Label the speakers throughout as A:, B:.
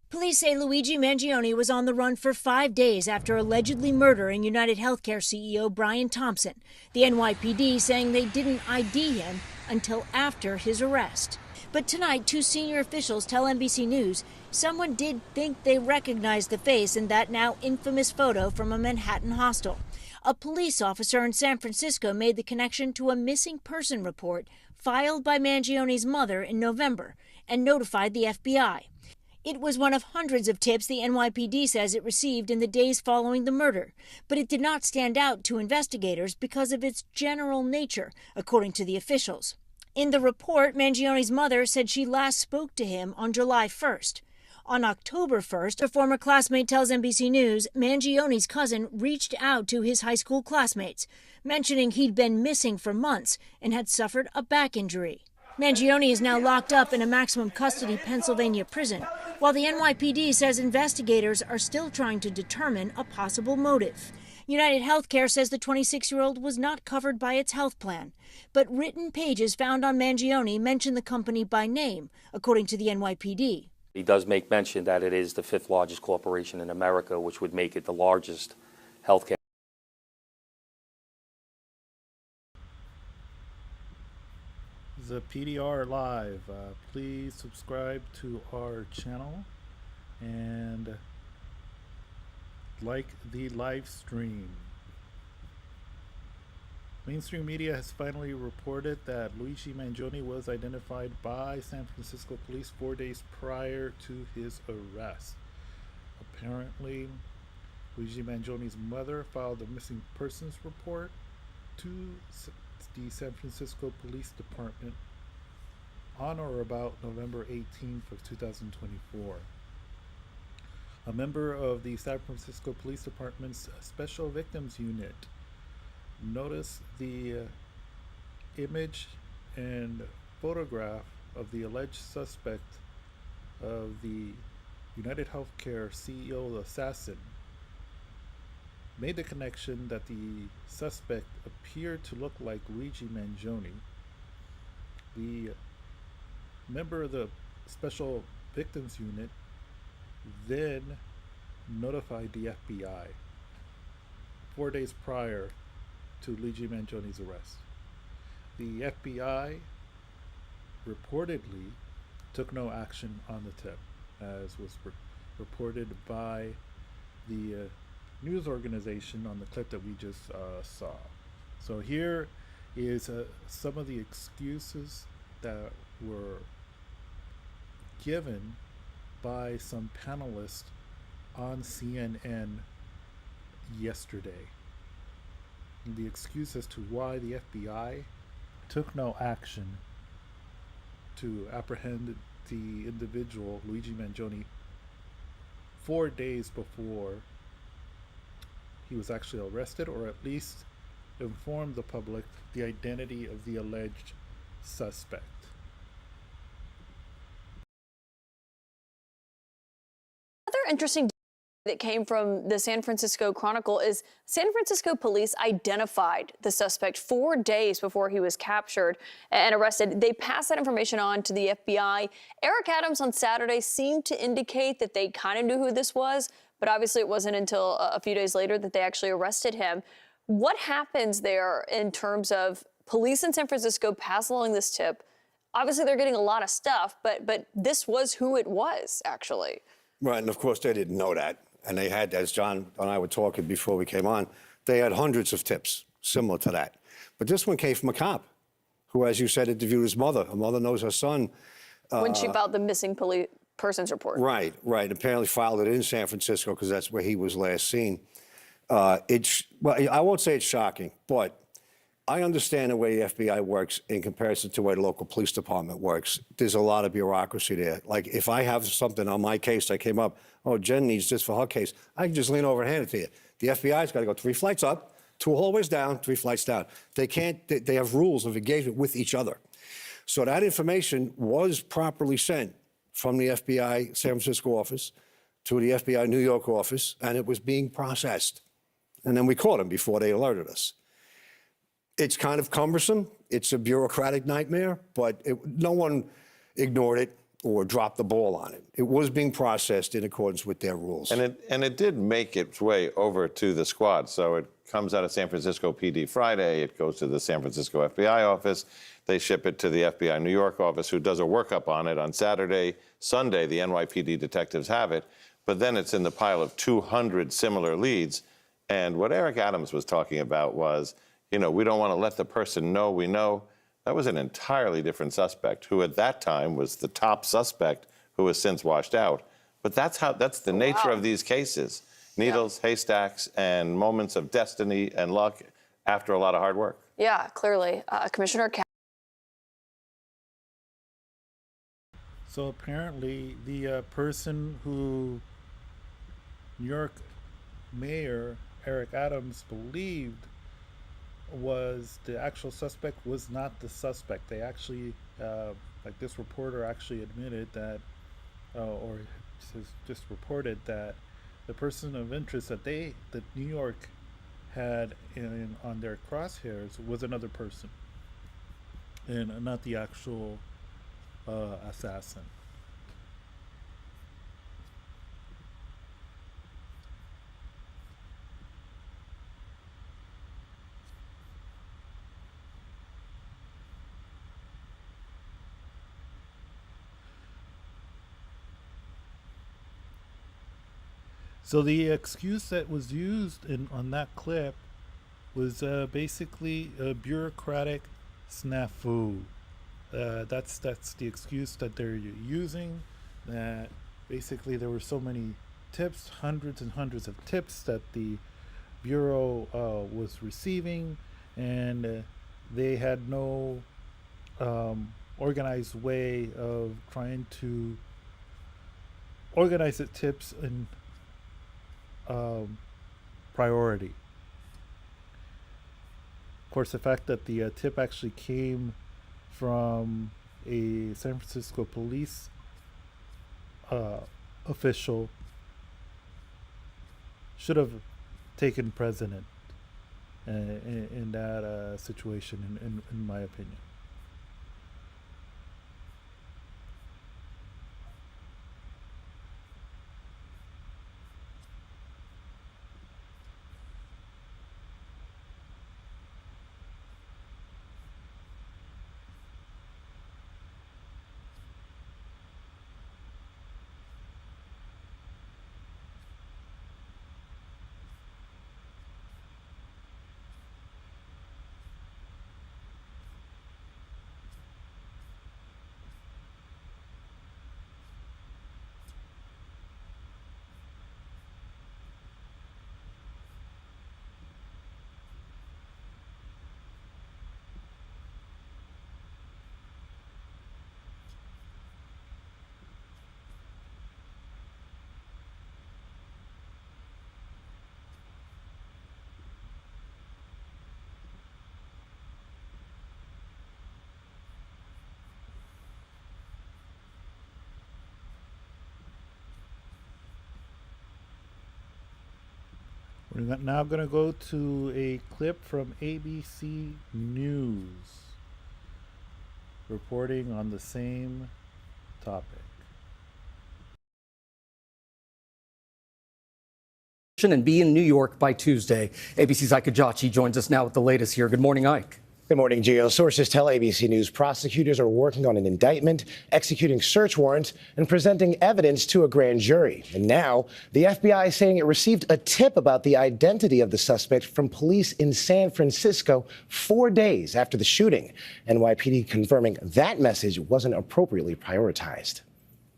A: Police say Luigi Mangione was on the run for 5 days after allegedly murdering United Healthcare CEO Brian Thompson. The NYPD saying they didn't ID him until after his arrest. But tonight, two senior officials tell NBC News someone did think they recognized the face in that now infamous photo from a Manhattan hostel. A police officer in San Francisco made the connection to a missing person report filed by Mangione's mother in November and notified the FBI. It was one of hundreds of tips the NYPD says it received in the days following the murder, but it did not stand out to investigators because of its general nature, according to the officials. In the report, Mangione's mother said she last spoke to him on July 1st. On October 1st, a former classmate tells NBC News Mangione's cousin reached out to his high school classmates, mentioning he'd been missing for months and had suffered a back injury. Mangione is now locked up in a maximum custody Pennsylvania prison, while the NYPD says investigators are still trying to determine a possible motive. United Healthcare says the 26-year-old was not covered by its health plan, but written pages found on Mangione mention the company by name, according to the NYPD.
B: He does make mention that it is the fifth largest corporation in America, which would make it the largest healthcare.
C: The PDR Live. Please subscribe to our channel and like the live stream. Mainstream media has finally reported that Luigi Mangione was identified by San Francisco police 4 days prior to his arrest. Apparently, Luigi Mangione's mother filed a missing persons report to the San Francisco Police Department on or about November 18th of 2024. A member of the San Francisco Police Department's Special Victims Unit noticed the image and photograph of the alleged suspect of the United Healthcare CEO assassin, made the connection that the suspect appeared to look like Luigi Mangione. The member of the Special Victims Unit then notified the FBI 4 days prior to Luigi Mangione's arrest. The FBI reportedly took no action on the tip, as was reported by the news organization on the clip that we just saw. So here is some of the excuses that were given by some panelists on CNN yesterday. The excuse as to why the FBI took no action to apprehend the individual, Luigi Mangione, 4 days before he was actually arrested, or at least informed the public the identity of the alleged suspect.
D: Another interesting that came from the San Francisco Chronicle is San Francisco police identified the suspect 4 days before he was captured and arrested. They passed that information on to the FBI. Eric Adams on Saturday seemed to indicate that they kind of knew who this was, but obviously it wasn't until a few days later that they actually arrested him. What happens there in terms of police in San Francisco pass along this tip? Obviously they're getting a lot of stuff, but this was who it was, actually.
E: Right, and of course they didn't know that. And they had, as John and I were talking before we came on, they had hundreds of tips similar to that. But this one came from a cop who, as you said, interviewed his mother. Her mother knows her son.
D: When she filed the missing persons report.
E: Right. Apparently filed it in San Francisco because that's where he was last seen. Well, I won't say it's shocking, but I understand the way the FBI works in comparison to the way the local police department works. There's a lot of bureaucracy there. Like, if I have something on my case that came up, oh, Jen needs this for her case, I can just lean over and hand it to you. The FBI's got to go 3 flights up, 2 hallways down, 3 flights down. They can't, they have rules of engagement with each other. So that information was properly sent from the FBI San Francisco office to the FBI New York office, and it was being processed. And then we caught them before they alerted us. It's kind of cumbersome. It's a bureaucratic nightmare, but no one ignored it. or dropped the ball on it. It was being processed in accordance with their rules.
F: And it did make its way over to the squad. So it comes out of San Francisco PD Friday. It goes to the San Francisco FBI office. They ship it to the FBI New York office, who does a workup on it on Saturday. Sunday, the NYPD detectives have it. But then it's in the pile of 200 similar leads. And what Eric Adams was talking about was, we don't want to let the person know we know. That was an entirely different suspect, who at that time was the top suspect, who has since washed out. But that's the nature of these cases. Needles, haystacks, and moments of destiny and luck after a lot of hard work.
D: Yeah, clearly. Commissioner
C: So apparently the person who New York Mayor Eric Adams believed was the actual suspect was not the suspect. They actually, like this reporter actually admitted that, or just reported that the person of interest that New York had on their crosshairs was another person, and not the actual assassin. So the excuse that was used on that clip was basically a bureaucratic snafu. That's the excuse that they're using. That basically there were so many tips, hundreds and hundreds of tips that the bureau was receiving, and they had no organized way of trying to organize the tips in priority. Of course, the fact that the tip actually came from a San Francisco police official should have taken precedent in that situation, in my opinion. We're now going to go to a clip from ABC News reporting on the same topic.
G: And be in New York by Tuesday. ABC's Ike Ajachi joins us now with the latest here. Good morning, Ike.
H: Good morning, Gio. Sources tell ABC News prosecutors are working on an indictment, executing search warrants, and presenting evidence to a grand jury. And now, the FBI is saying it received a tip about the identity of the suspect from police in San Francisco 4 days after the shooting. NYPD confirming that message wasn't appropriately prioritized.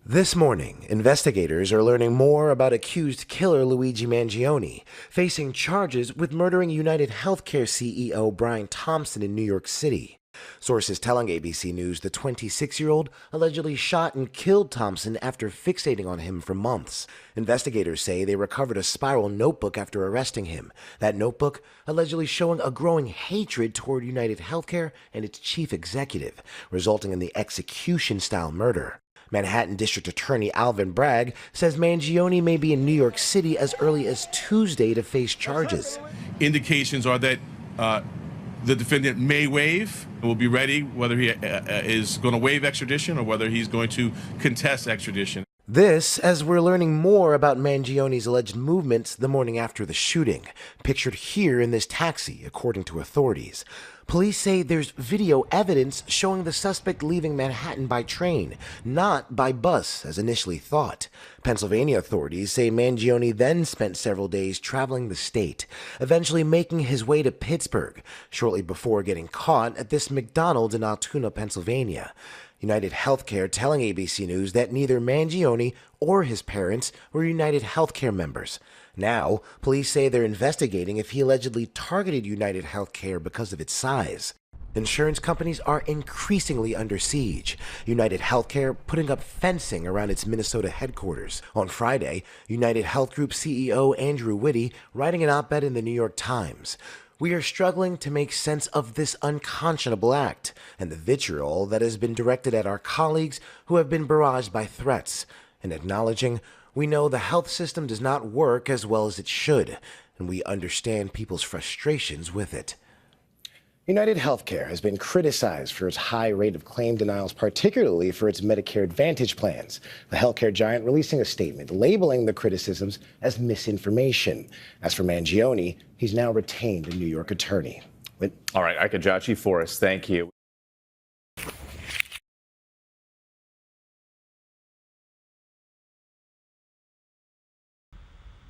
I: This morning, investigators are learning more about accused killer Luigi Mangione, facing charges with murdering United Healthcare CEO Brian Thompson in New York City. Sources telling ABC News the 26-year-old allegedly shot and killed Thompson after fixating on him for months. Investigators say they recovered a spiral notebook after arresting him. That notebook allegedly showing a growing hatred toward United Healthcare and its chief executive, resulting in the execution-style murder. Manhattan District Attorney Alvin Bragg says Mangione may be in New York City as early as Tuesday to face charges.
J: Indications are that The defendant may waive. We'll be ready whether he is going to waive extradition or whether he's going to contest extradition.
I: This, as we're learning more about Mangione's alleged movements the morning after the shooting, pictured here in this taxi, according to authorities. Police say there's video evidence showing the suspect leaving Manhattan by train, not by bus, as initially thought. Pennsylvania authorities say Mangione then spent several days traveling the state, eventually making his way to Pittsburgh, shortly before getting caught at this McDonald's in Altoona, Pennsylvania. United Healthcare telling ABC News that neither Mangione or his parents were United Healthcare members. Now, police say they're investigating if he allegedly targeted United Healthcare because of its size. Insurance companies are increasingly under siege. United Healthcare putting up fencing around its Minnesota headquarters. On Friday, United Health Group CEO Andrew Whitty writing an op-ed in the New York Times. We are struggling to make sense of this unconscionable act and the vitriol that has been directed at our colleagues who have been barraged by threats, and acknowledging we know the health system does not work as well as it should, and we understand people's frustrations with it.
H: United Healthcare has been criticized for its high rate of claim denials, particularly for its Medicare Advantage plans. The healthcare giant releasing a statement labeling the criticisms as misinformation. As for Mangione, he's now retained a New York attorney.
K: All right, Akajachi Forrest, thank you.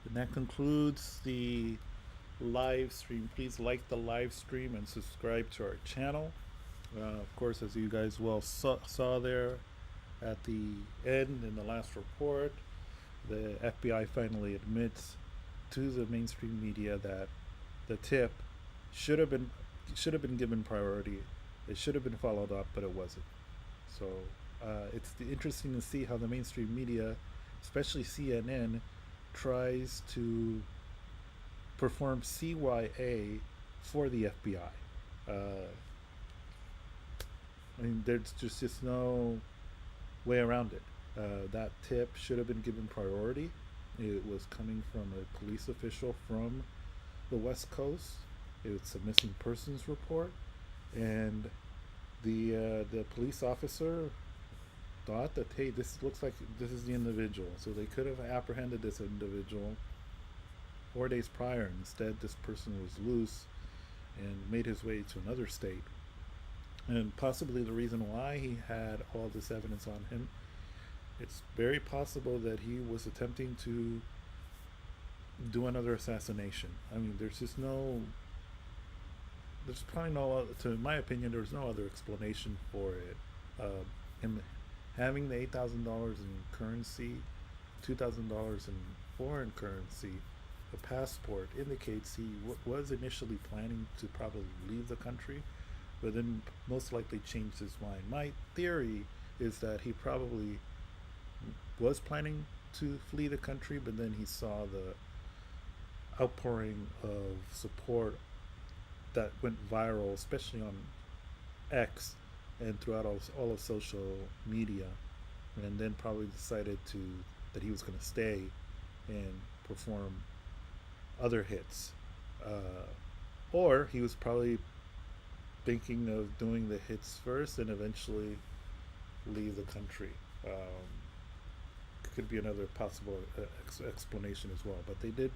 C: And that concludes the live stream. Please like the live stream and subscribe to our channel. Of course, as you guys well saw there at the end in the last report, the FBI finally admits to the mainstream media that the tip should have been given priority. It should have been followed up, but it wasn't. So it's interesting to see how the mainstream media, especially CNN, tries to perform CYA for the FBI. I mean, there's just no way around it. That tip should have been given priority. It was coming from a police official from the West Coast. It's a missing persons report, and the police officer thought that, hey, this looks like this is the individual, so they could have apprehended this individual 4 days prior. Instead, this person was loose and made his way to another state. And possibly the reason why he had all this evidence on him, it's very possible that he was attempting to do another assassination. I mean, there's probably no, to my opinion, there's no other explanation for it. Him having the $8,000 in currency, $2,000 in foreign currency, a passport indicates he was initially planning to probably leave the country, but then most likely changed his mind. My theory is that he probably was planning to flee the country, but then he saw the outpouring of support that went viral, especially on X and throughout all of social media, and then probably decided that he was going to stay and perform other hits, or he was probably thinking of doing the hits first and eventually leave the country. Could be another possible explanation as well, but they did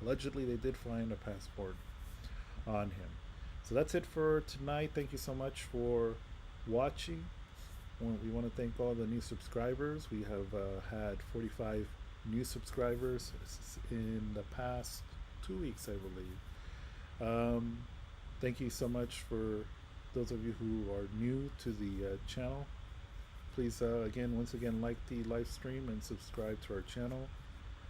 C: allegedly they did find a passport on him. So that's it for tonight. Thank you so much for watching. We want to thank all the new subscribers. We have had 45 new subscribers in the past 2 weeks, I believe. Thank you so much for those of you who are new to the channel. Please once again like the live stream and subscribe to our channel,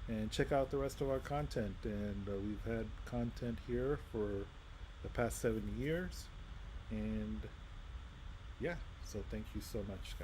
C: and check out the rest of our content. And we've had content here for the past 7 years, and yeah, so thank you so much, guys.